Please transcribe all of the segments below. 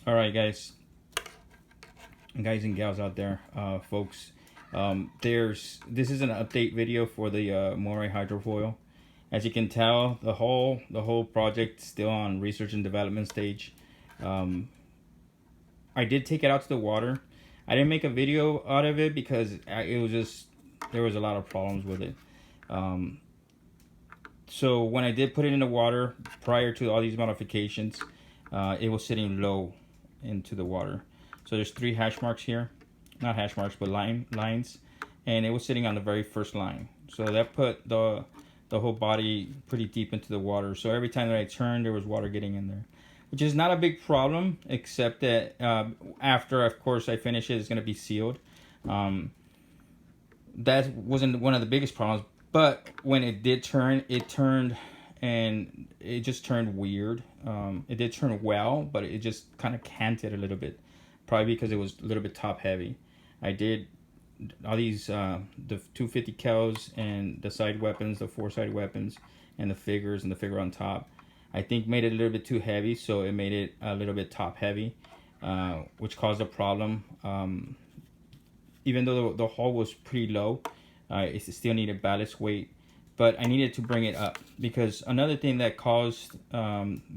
All right, guys and gals out there, folks. This is an update video for the Moray Hydrofoil. As you can tell, the whole project still on research and development stage. Um, I did take it out to the water. I didn't make a video out of it because it was just there was a lot of problems with it. Um, so when I did put it in the water prior to all these modifications, it was sitting low into the water. So there's 3 hash marks here, not hash marks, but lines, and it was sitting on the very first line. So that put the whole body pretty deep into the water. So every time that I turned, there was water getting in there, which is not a big problem, except that after, of course, I finish it, it's going to be sealed. That wasn't one of the biggest problems, but when it did turn, it turned, and it just turned weird. It did turn well, but it just kind of canted a little bit, probably because it was a little bit top heavy. I did all these the 250 cals and the side weapons, the 4-side weapons, and the figures and the figure on top. I think made it a little bit too heavy, so it made it a little bit top heavy, which caused a problem. Even though the hull was pretty low, it still needed ballast weight, but I needed to bring it up because another thing that caused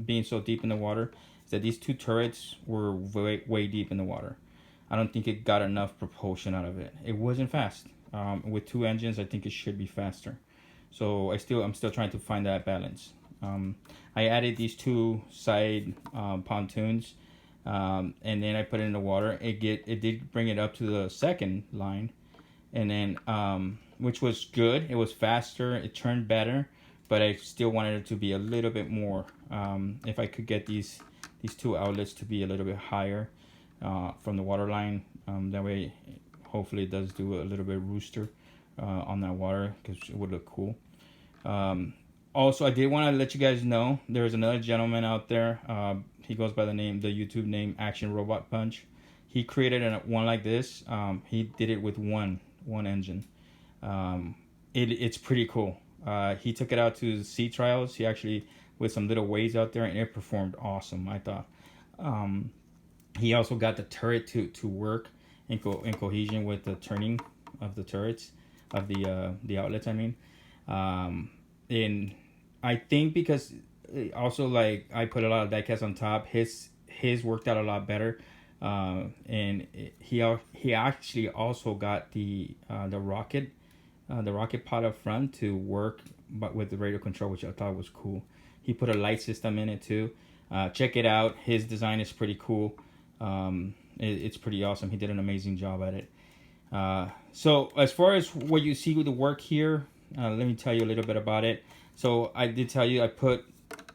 being so deep in the water is that these 2 turrets were way deep in the water. I don't think it got enough propulsion out of it. It wasn't fast. With 2 engines, I think it should be faster. So I'm still trying to find that balance. I added these 2 side pontoons, and then I put it in the water. It did bring it up to the second line, and then which was good. It was faster. It turned better, but I still wanted it to be a little bit more. If I could get these 2 outlets to be a little bit higher from the water line, that way, hopefully, it does do a little bit rooster on that water because it would look cool. Also, I did want to let you guys know there's another gentleman out there. He goes by the YouTube name Action Robot Punch. He created one like this. He did it with one engine. It's pretty cool. He took it out to sea trials. He actually with some little waves out there, and it performed awesome, I thought. He also got the turret to work in cohesion with the turning of the turrets of the outlets. I mean, and I think because also, like, I put a lot of diecast on top, his worked out a lot better, and he actually also got the rocket pod up front to work, but with the radio control, which I thought was cool. He put a light system in it too. Check it out. His design is pretty cool. It's pretty awesome. He did an amazing job at it. So as far as what you see with the work here, let me tell you a little bit about it. So I did tell you I put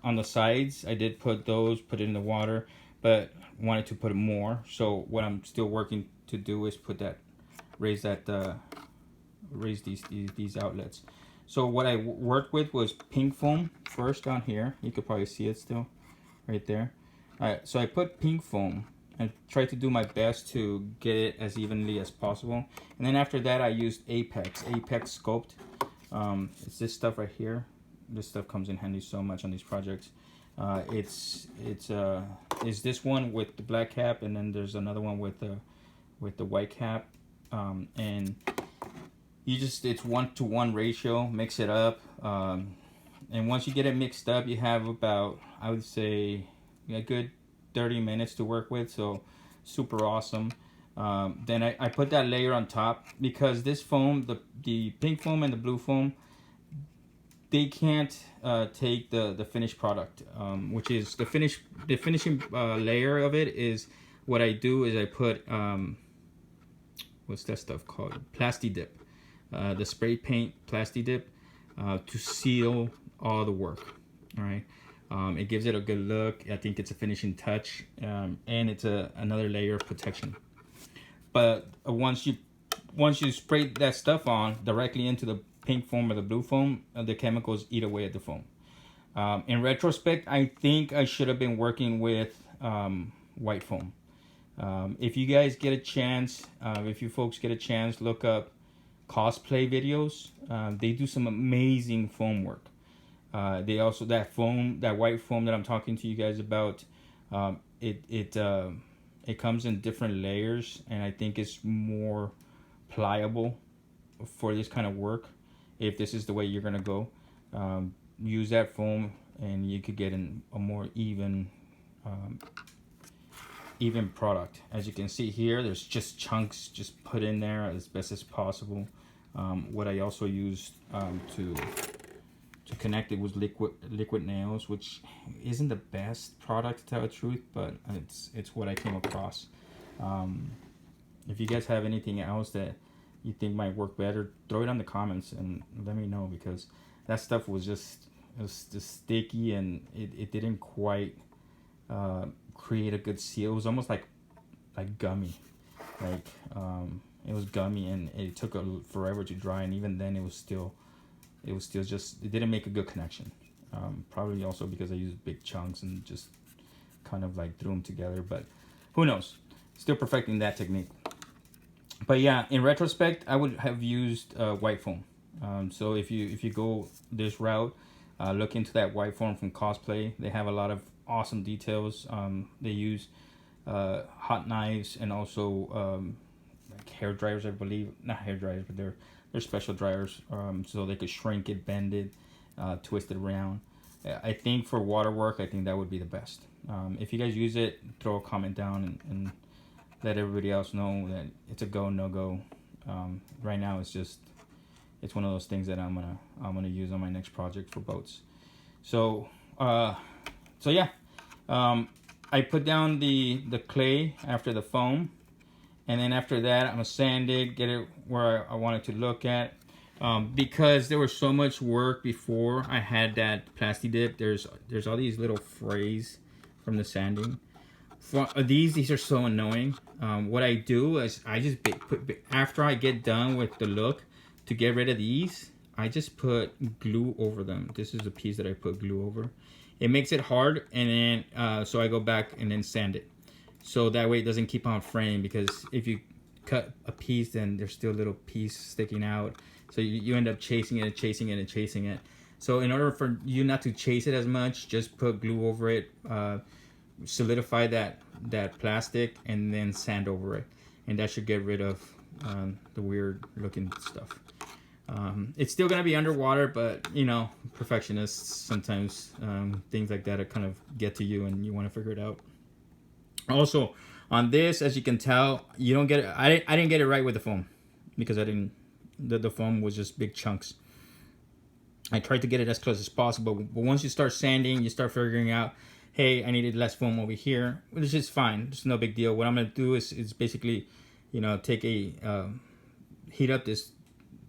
on the sides, I did put it in the water, but wanted to put more. So what I'm still working to do is raise these outlets. So what I worked with was pink foam first down here. You could probably see it still right there. So I put pink foam and tried to do my best to get it as evenly as possible. And then after that, I used Apex Sculpt. It's this stuff right here. This stuff comes in handy so much on these projects. It's this one with the black cap, and then there's another one with the white cap, and it's 1-to-1 ratio. Mix it up, and once you get it mixed up, you have about, I would say, a good 30 minutes to work with. So super awesome. Then I put that layer on top because this foam, the pink foam and the blue foam, they can't take the finished product, which is the finishing layer of it. Is what I do is I put what's that stuff called? Plasti dip, the spray paint Plasti dip, to seal all the work. All right, it gives it a good look. I think it's a finishing touch, and it's another layer of protection. But once you spray that stuff on directly into the pink foam or the blue foam, the chemicals eat away at the foam. In retrospect, I think I should have been working with white foam. If you guys get a chance, if you folks get a chance, look up cosplay videos. They do some amazing foam work. They also, that white foam that I'm talking to you guys about, It comes in different layers, and I think it's more pliable for this kind of work. If this is the way you're gonna go, use that foam, and you could get a more even product. As you can see here, there's just chunks just put in there as best as possible. What I also used to connect it was liquid nails, which isn't the best product to tell the truth, but it's what I came across. If you guys have anything else that you think might work better, throw it on the comments and let me know, because that stuff was just sticky, and it didn't quite create a good seal. It was almost like gummy, like it was gummy, and it took forever to dry, and even then it was still just, it didn't make a good connection. Probably also because I used big chunks and just kind of like threw them together, but who knows, still perfecting that technique. But yeah, in retrospect, I would have used white foam. So if you go this route, look into that white foam from Cosplay. They have a lot of awesome details. They use hot knives, and also like hair dryers, I believe. Not hair dryers, but they're special dryers, so they could shrink it, bend it, twist it around. I think for water work, I think that would be the best. If you guys use it, throw a comment down and let everybody else know that it's a go, no go. Right now, it's one of those things that I'm gonna use on my next project for boats. So yeah, I put down the clay after the foam, and then after that I'm gonna sand it, get it where I want it to look at. Because there was so much work before I had that plasti dip, there's all these little frays from the sanding. These are so annoying. What I do is I just after I get done with the look, to get rid of these, I just put glue over them. This is the piece that I put glue over. It makes it hard, and then so I go back and then sand it, so that way it doesn't keep on fraying, because if you cut a piece, then there's still a little piece sticking out, so you end up chasing it and chasing it and chasing it. So in order for you not to chase it as much, just put glue over it, solidify that plastic, and then sand over it, and that should get rid of the weird looking stuff. It's still gonna be underwater, but you know, perfectionists sometimes, things like that kind of get to you, and you want to figure it out. Also, on this, as you can tell, you don't get it. I didn't get it right with the foam, because the foam was just big chunks. I tried to get it as close as possible, but once you start sanding, you start figuring out, hey, I needed less foam over here, which is fine. It's no big deal. What I'm gonna do is basically, take a heat up this,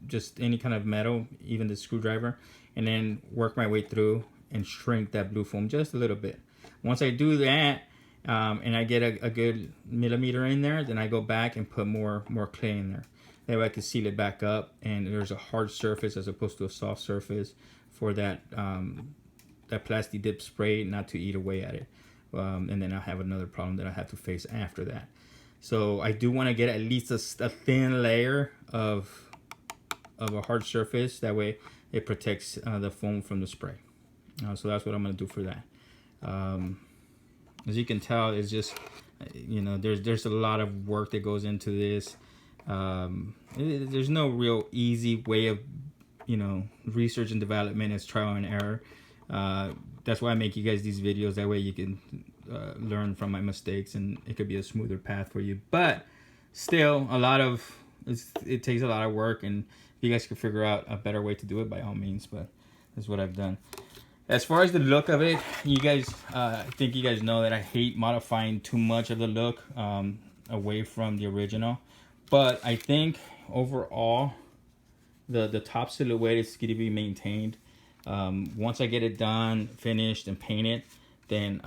just any kind of metal, even the screwdriver, and then work my way through and shrink that blue foam just a little bit. Once I do that, and I get a good millimeter in there, then I go back and put more clay in there. That way I can seal it back up, and there's a hard surface as opposed to a soft surface for that plasti dip spray not to eat away at it. And then I have another problem that I have to face after that. So I do want to get at least a thin layer of a hard surface. That way it protects the foam from the spray. So that's what I'm going to do for that. As you can tell, it's just, there's a lot of work that goes into this. There's no real easy way of, research and development. It's trial and error. That's why I make you guys these videos. That way you can learn from my mistakes, and it could be a smoother path for you. But still, it takes a lot of work, and if you guys can figure out a better way to do it, by all means. But that's what I've done. As far as the look of it, you guys, I think you guys know that I hate modifying too much of the look away from the original. But I think overall, the top silhouette is going to be maintained. Once I get it done, finished, and painted, then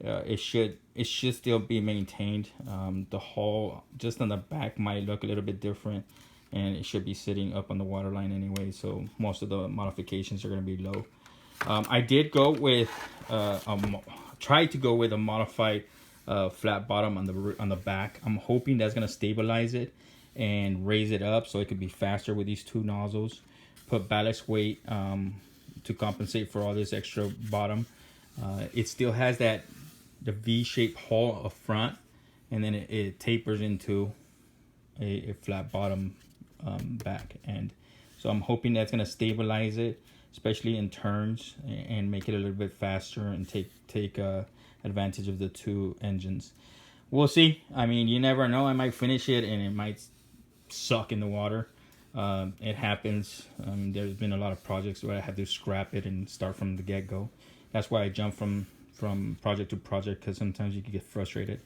it should still be maintained. The hull just on the back might look a little bit different, and it should be sitting up on the waterline anyway, so most of the modifications are going to be low. I did go with tried to go with a modified flat bottom on the back. I'm hoping that's going to stabilize it and raise it up so it could be faster with these two nozzles. Put ballast weight to compensate for all this extra bottom. It still has the V-shaped hull up front, and then it tapers into a flat bottom back. And so I'm hoping that's going to stabilize it, especially in turns, and make it a little bit faster and take advantage of the two engines. We'll see. I mean, you never know. I might finish it and it might suck in the water. It happens. There's been a lot of projects where I had to scrap it and start from the get-go. That's why I jump from project to project, because sometimes you can get frustrated,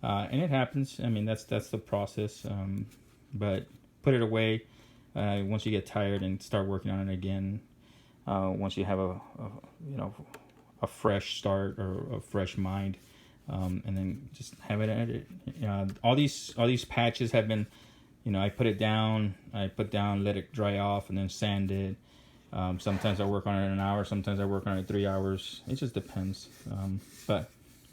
and it happens. I mean, that's the process. But put it away once you get tired and start working on it again. Once you have a fresh start or a fresh mind, and then just have it at it. All these patches have been, I put it down, let it dry off, and then sand it. Sometimes I work on it in an hour, sometimes I work on it 3 hours. It just depends. But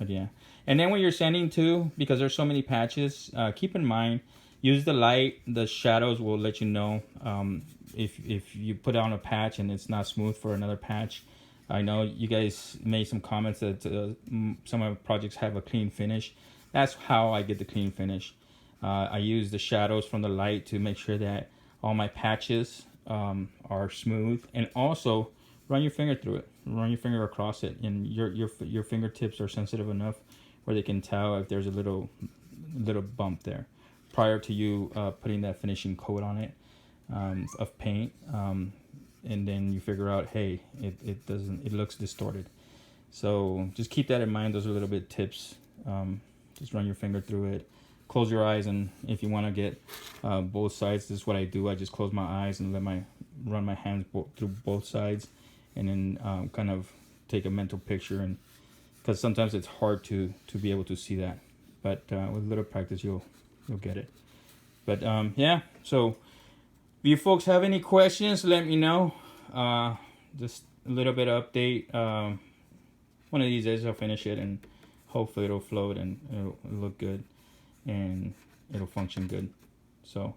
yeah. And then when you're sanding too, because there's so many patches, keep in mind, use the light. The shadows will let you know if you put on a patch and it's not smooth for another patch. I know you guys made some comments that some of my projects have a clean finish. That's how I get the clean finish. I use the shadows from the light to make sure that all my patches are smooth, and also run your finger through it, run your finger across it, and your fingertips are sensitive enough where they can tell if there's a little bump there prior to you putting that finishing coat on it of paint, and then you figure out, hey, it looks distorted. So just keep that in mind. Those are little bit tips. Just run your finger through it. Close your eyes, and if you want to get both sides, this is what I do. I just close my eyes and run my hands through both sides, and then kind of take a mental picture. And because sometimes it's hard to be able to see that, but with a little practice, you'll get it. But yeah. So if you folks have any questions, let me know. Just a little bit of update. One of these days I'll finish it, and hopefully it'll float and it'll look good, and it'll function good. So,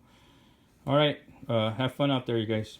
all right, have fun out there, you guys.